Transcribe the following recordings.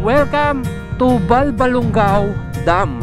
welcome to Balbalonggaw Dam.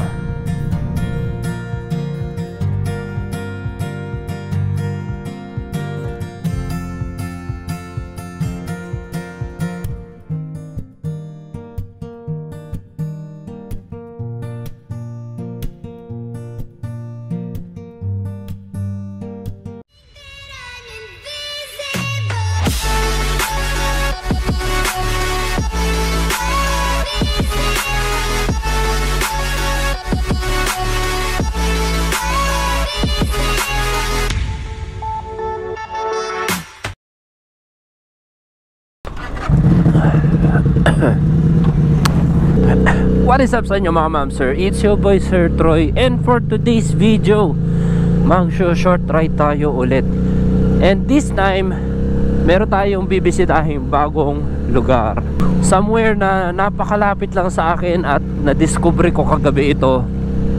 What is up sa inyo mga ma'am sir? It's your boy Sir Troy, and for today's video mag-short ride tayo ulit. And this time meron tayong bibisitahin bagong lugar, somewhere na napakalapit lang sa akin at na-discover ko kagabi ito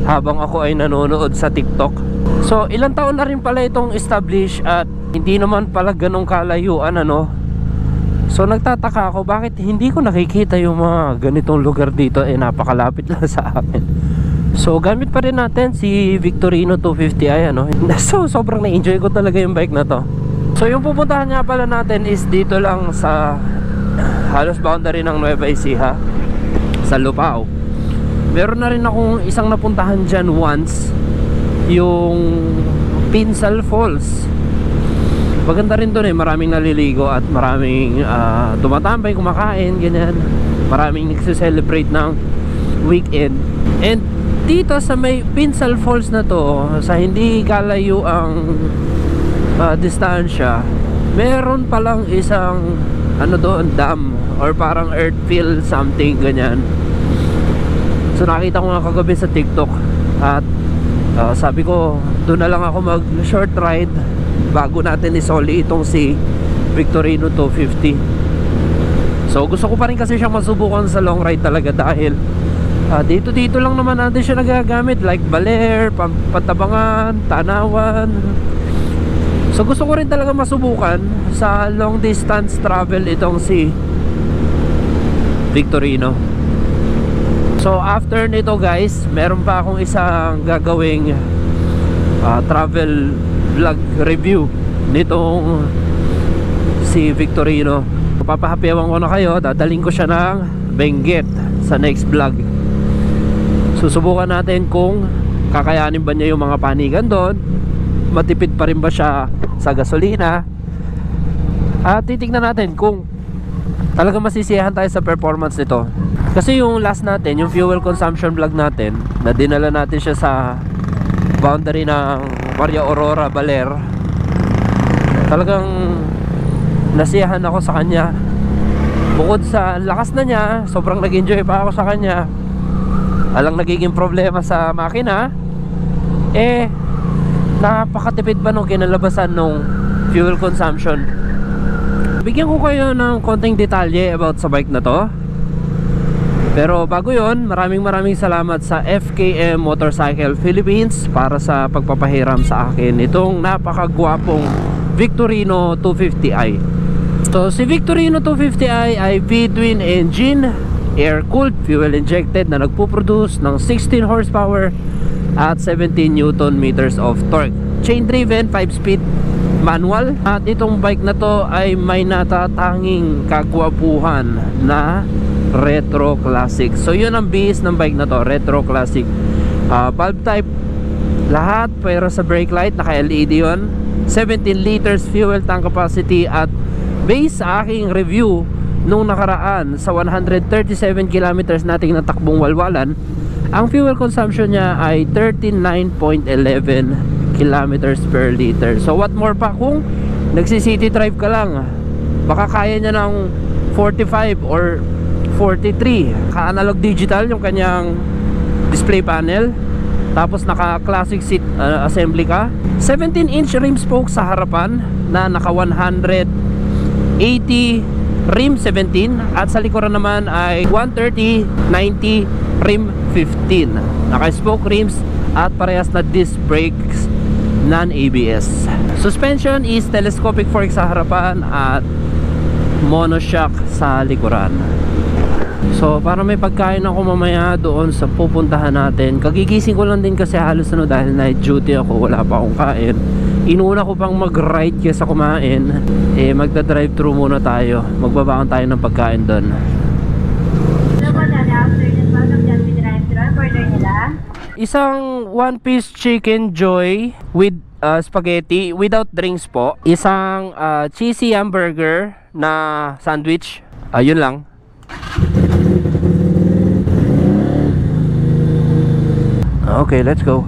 habang ako ay nanonood sa TikTok. So ilang taon na rin pala itong established at hindi naman pala ganong kalayuan ano. So nagtataka ako bakit hindi ko nakikita yung mga ganitong lugar dito, napakalapit lang sa akin. So gamit pa rin natin si Victorino 250i ano. So sobrang na-enjoy ko talaga yung bike na to. So yung pupuntahan nga pala natin is dito lang sa halos boundary ng Nueva Ecija, sa Lupao. Meron na rin akong isang napuntahan dyan once, yung Pinsal Falls. Maganda rin doon maraming naliligo at maraming tumatambay, kumakain, ganyan. Maraming nagse-celebrate ng weekend. And dito sa may Pinsal Falls na to, sa hindi kalayo ang distansya, meron palang isang ano doon, dam or parang earthfill something ganyan. So nakita ko nga kagabi sa TikTok at sabi ko doon na lang ako mag short ride bago natin isoli itong si Victorino 250. So gusto ko pa rin kasi siyang masubukan sa long ride talaga dahil dito lang naman natin siya nagagamit, like Baler, Pantabangan, Tanawan. So gusto ko rin talaga masubukan sa long distance travel itong si Victorino. So after nito guys, meron pa akong isang gagawing travel vlog review nitong si Victorino. Papahapiawan ko na kayo, dadaling ko siya ng Benguet sa next vlog. Susubukan natin kung kakayanin ba niya yung mga panigan doon, matipid pa rin ba siya sa gasolina, at titignan natin kung talaga masisiyahan tayo sa performance nito. Kasi yung last natin, yung fuel consumption vlog natin, na dinala natin siya sa boundary ng Maria Aurora, Baler, talagang nasiyahan ako sa kanya. Bukod sa lakas na niya, sobrang nag-enjoy pa ako sa kanya. Alang nagiging problema sa makina, napakatipid pa nung kinalabasan nung fuel consumption. Bigyan ko kayo ng konting detalye about sa bike na to. Pero bago yon, maraming salamat sa FKM Motorcycle Philippines para sa pagpapahiram sa akin itong napakagwapong Victorino 250i. So si Victorino 250i ay V-twin engine, air-cooled, fuel-injected na nagpuproduce ng 16 horsepower at 17 Newton meters of torque. Chain-driven, 5-speed manual. At itong bike na to ay may natatanging kagwapuhan na retro classic. So yun ang base ng bike na to, retro classic. Valve type lahat, pero sa brake light naka LED yun. 17 liters fuel tank capacity. At base sa aking review nung nakaraan sa 137 kilometers nating natakbong walwalan, ang fuel consumption niya ay 39.11 kilometers per liter. So what more pa kung nagsi-city drive ka lang, baka kaya niya ng 45 or 43. Ka-analog digital yung kanyang display panel, tapos naka classic seat assembly ka. 17-inch rim spokes sa harapan na naka 180 rim 17, at sa likuran naman ay 130/90 rim 15. Naka spoke rims at parehas na disc brakes, non-ABS. Suspension is telescopic fork sa harapan at monoshock sa likuran. So para may pagkain ako mamaya doon sa pupuntahan natin. Kagigising ko lang din kasi halos dahil night duty ako, wala pa akong kain. Inuna ko pang mag-ride kesa kumain. Magda-drive thru muna tayo. Magbabaon tayo ng pagkain doon. Isang one piece chicken joy with spaghetti without drinks po. Isang cheesy hamburger na sandwich. Ayun lang. Okay, let's go.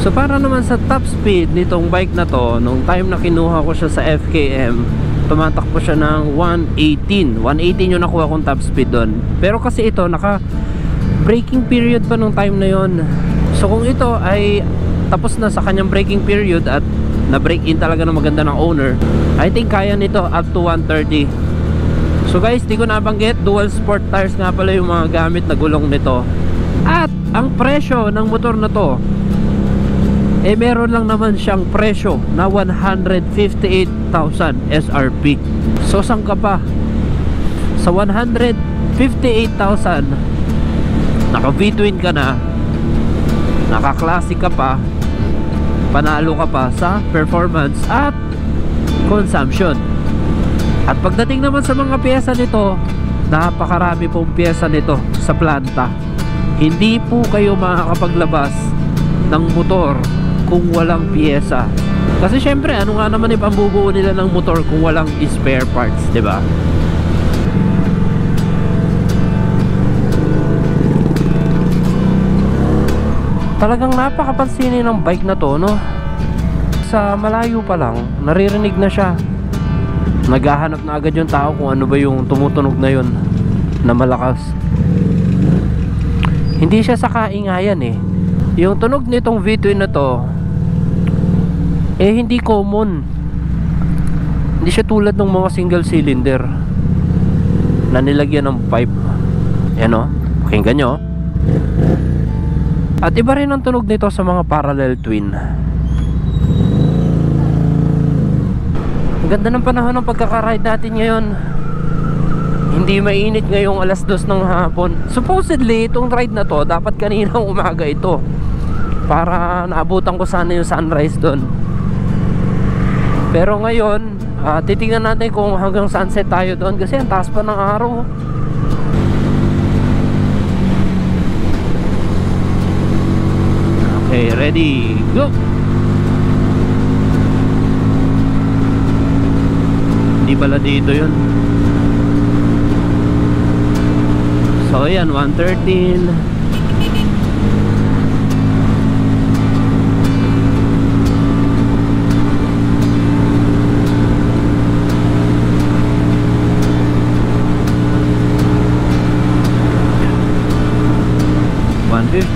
So para naman sa top speed nitong bike na to, nung time na kinuha ko siya sa FKM, tumatakbo siya ng 118 yung nakuha kong top speed doon. Pero kasi ito naka braking period pa nung time na yon. So kung ito ay tapos na sa kanyang braking period at na break in talaga ng maganda ng owner, I think kaya nito up to 130. So guys, di ko nabanggit, dual sport tires nga pala yung mga gamit na gulong nito. At ang presyo ng motor na to, meron lang naman siyang presyo na 158,000 SRP. So saan ka pa? Sa 158,000 naka V-twin ka na, naka classic ka pa, panalo ka pa sa performance at consumption. At pagdating naman sa mga piyesa nito, napakarami pong piyesa nito sa planta. Hindi po kayo makakapaglabas ng motor kung walang piyesa. Kasi syempre, ano nga naman ipambubuo nila ng motor kung walang spare parts, 'di ba? Talagang napakapansinin ng bike na to, no? Sa malayo pa lang, naririnig na siya. Naghahanap na agad yung tao kung ano ba yung tumutunog na yun na malakas. Hindi siya sa kaingayan eh. Yung tunog nitong V-twin na to hindi common. Hindi siya tulad ng mga single cylinder na nilagyan ng pipe. Yan o, pakinggan nyo. At iba rin ang tunog nito sa mga parallel twin. Ang ganda ng panahon ng pagkaka-ride natin ngayon. Hindi mainit ngayong 2:00 ng hapon. Supposedly itong ride na to dapat kaninang umaga ito, para naabutan ko sana yung sunrise doon. Pero ngayon titingnan natin kung hanggang sunset tayo doon kasi ang taas pa ng araw. Okay, ready, go! Hindi pala dito yun. So yan, 113.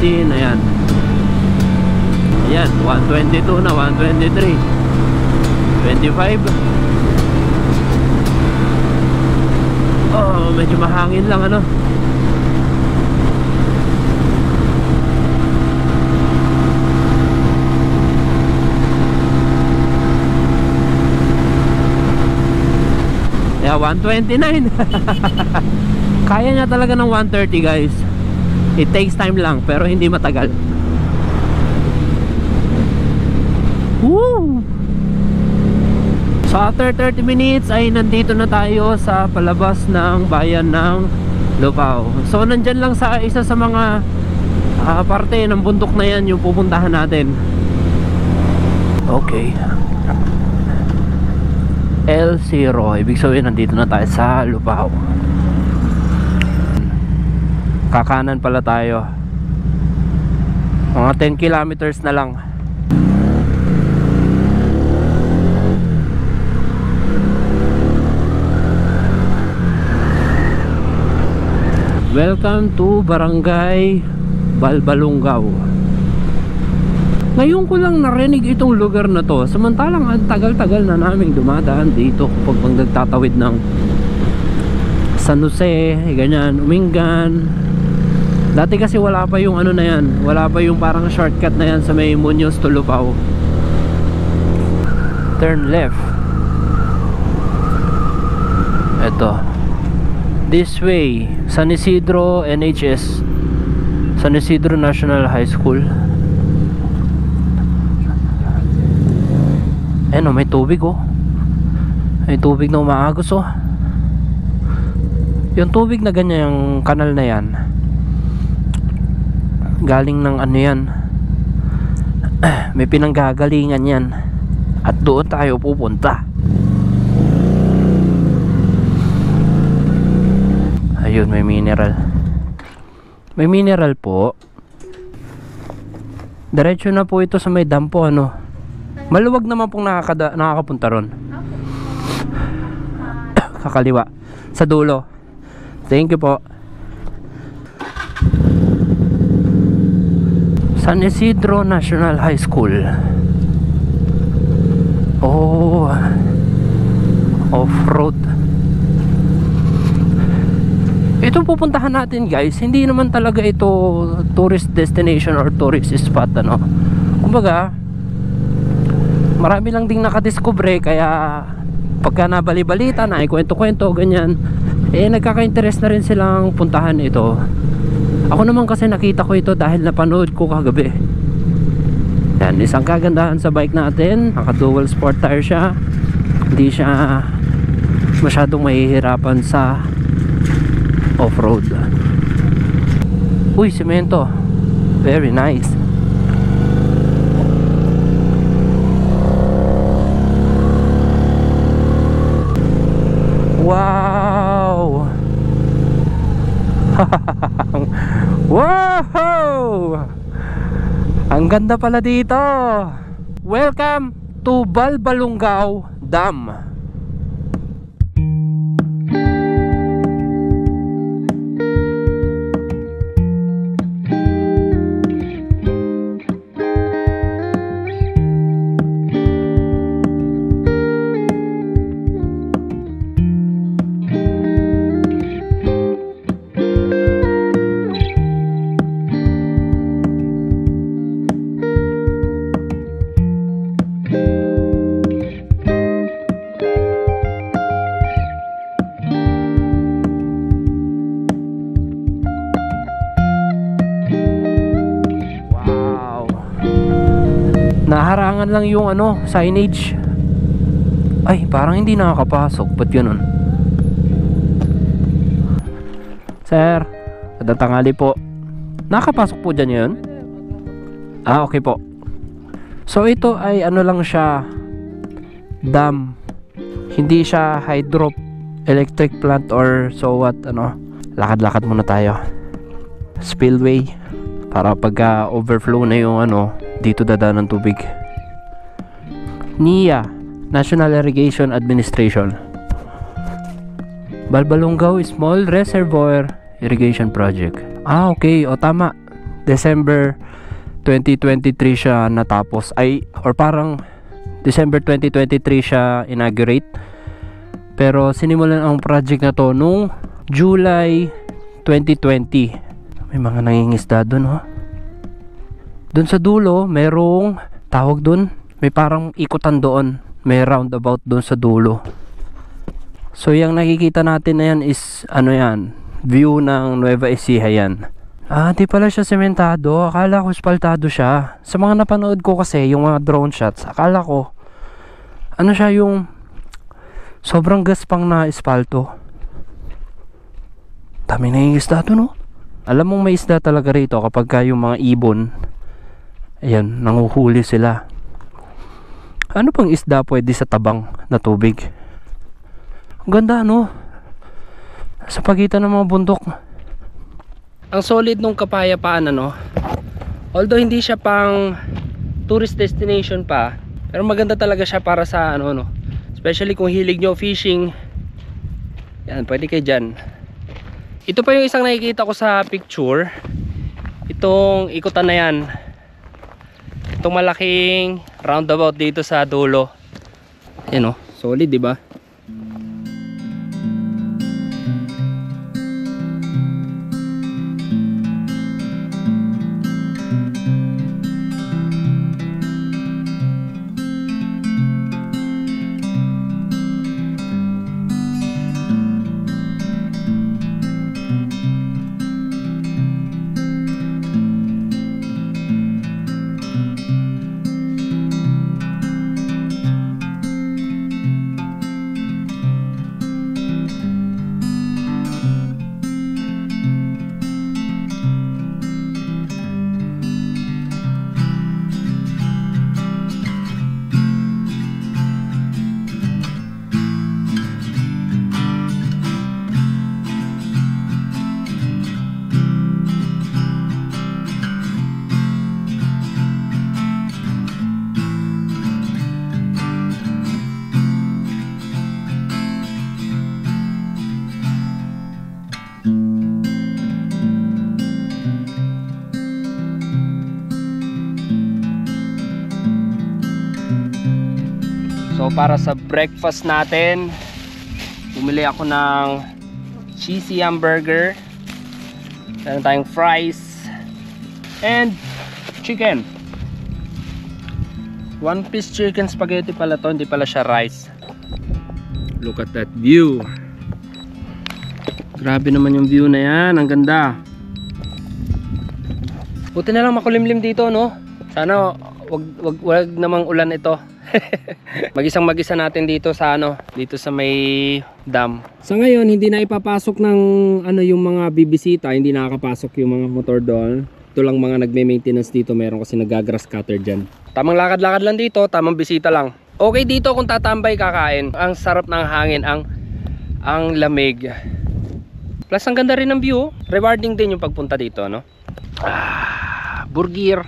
Ayan. Ayan, 122 na, 123. 25. Oh, medyo mahangin lang ano. Yeah, 129. Kaya niya talaga ng 130 guys. It takes time lang pero hindi matagal. Woo! So after 30 minutes ay nandito na tayo sa palabas ng bayan ng Lupao. So nandyan lang sa isa sa mga parte ng bundok na yan yung pupuntahan natin. Okay, L0, ibig sabihin nandito na tayo sa Lupao. Kakanan pala tayo. Mga 10 kilometers na lang. Welcome to Barangay Balbalungaw. Ngayon ko lang narinig itong lugar na to, samantalang ang tagal-tagal na naming dumadaan dito kapag nagtatawid ng San Jose, ganyan, Umingan. Dati kasi wala pa yung ano na yan, wala pa yung parang shortcut na yan sa may Muñoz to Lupao. Turn left. Ito. This way. San Isidro NHS. San Isidro National High School. Ayan o, may tubig oh. May tubig na umaagos oh. Yung tubig na ganyan, yung kanal na yan, galing ng ano yan, may pinanggagalingan yan. At doon tayo pupunta. Ayun, may mineral. May mineral po. Diretso na po ito sa may dam po, ano. Maluwag naman pong nakakapunta ron. Kakaliwa. Sa dulo. Thank you po. San Isidro National High School. Oh, off-road. Itong pupuntahan natin guys, hindi naman talaga ito tourist destination or tourist spot, ano. Kumbaga, marami lang ding nakadiscover, kaya pagka nabali-balita na, kwento-kwento, ganyan, nagkaka-interest na rin silang puntahan ito. Ako naman kasi nakita ko ito dahil napanood ko kagabi. Yan, isang kagandahan sa bike natin, naka dual sport tire siya. Hindi siya masyadong mahihirapan sa off-road. Uy, semento. Very nice. Wow. Wow! Ang ganda pala dito. Welcome to Balbalunggaw Dam. Naharangan lang yung ano, signage. Ay, parang hindi nakakapasok. Ba't ganun? Sir, tanghali po. Nakapasok po dyan yun? Ah, okay po. So ito ay ano lang siya, dam. Hindi siya hydroelectric plant or so what, ano. Lakad-lakad muna tayo. Spillway. Para pagka overflow na yung ano, dito dadaan ng tubig. NIA, National Irrigation Administration. Balbalunggaw Small Reservoir Irrigation Project. Ah, okay. O tama. December 2023 siya natapos. Ay, or parang December 2023 siya inaugurate. Pero sinimulan ang project na to nung July 2020. May mga nangingisda doon, oh. Doon sa dulo, merong tawag doon. May parang ikutan doon. May roundabout doon sa dulo. So, yung nakikita natin na yan is, ano yan, view ng Nueva Ecija yan. Ah, di pala siya sementado. Akala ko espaltado siya. Sa mga napanood ko kasi, yung mga drone shots, akala ko, ano siya yung sobrang gaspang na espalto. Dami nangingisda doon, no? Alam mong may isda talaga rito kapag yung mga ibon, ayan, nanguhuli sila. Ano pang isda pwede sa tabang na tubig? Ang ganda, no? Sa pagitan ng mga bundok. Ang solid nung Kapayapaan, ano? Although hindi siya pang tourist destination pa, pero maganda talaga siya para sa ano, no? Especially kung hilig nyo fishing. Yan, pwede kayo dyan. Ito pa yung isang nakikita ko sa picture. Itong ikutan na yan. Itong malaking roundabout dito sa dulo. Yan o, solid, diba? So para sa breakfast natin, bumili ako ng cheesy hamburger. Meron tayong fries and chicken. One piece chicken spaghetti pala to, hindi pala siya rice. Look at that view. Grabe naman yung view na yan, ang ganda. Buti na lang makulimlim dito, no? Sana wag namang ulan ito. Mag-isa natin dito sa dito sa may dam. Sa ngayon hindi na ipapasok ng yung mga bibisita, hindi nakakapasok yung mga motor doon. Ito lang mga nagme-maintenance dito, meron kasi nag-grass cutter diyan. Tamang lakad-lakad lang dito, tamang bisita lang. Okay dito kung tatambay kakain. Ang sarap ng hangin, ang lamig. Plus ang ganda rin ng view. Rewarding din yung pagpunta dito, no? Burger.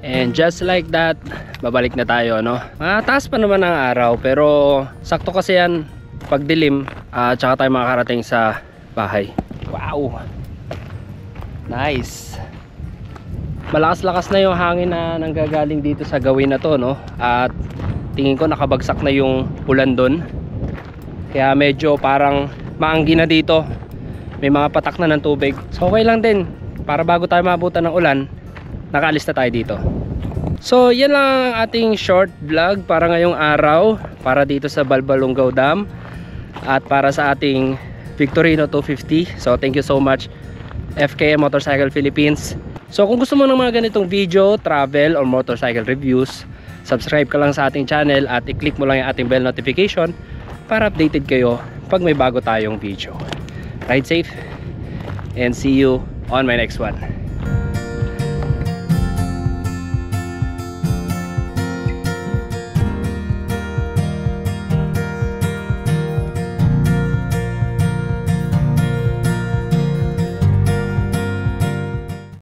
And just like that, babalik na tayo, no? Mataas pa naman ang araw, pero sakto kasi yan pag dilim, tsaka tayo makakarating sa bahay. Wow! Nice! Malakas-lakas na yung hangin na nanggagaling dito sa gawin na to, no? At tingin ko nakabagsak na yung ulan doon. Kaya medyo parang maanggi na dito. May mga patak na ng tubig. So okay lang din, para bago tayo maabutan ng ulan, nakaalis na tayo dito. So yan lang ang ating short vlog para ngayong araw, para dito sa Balbalungaw Dam at para sa ating Victorino 250. So thank you so much FKM Motorcycle Philippines. So kung gusto mo ng mga ganitong video, travel or motorcycle reviews, subscribe ka lang sa ating channel at i-click mo lang yung ating bell notification para updated kayo pag may bago tayong video. Ride safe and see you on my next one.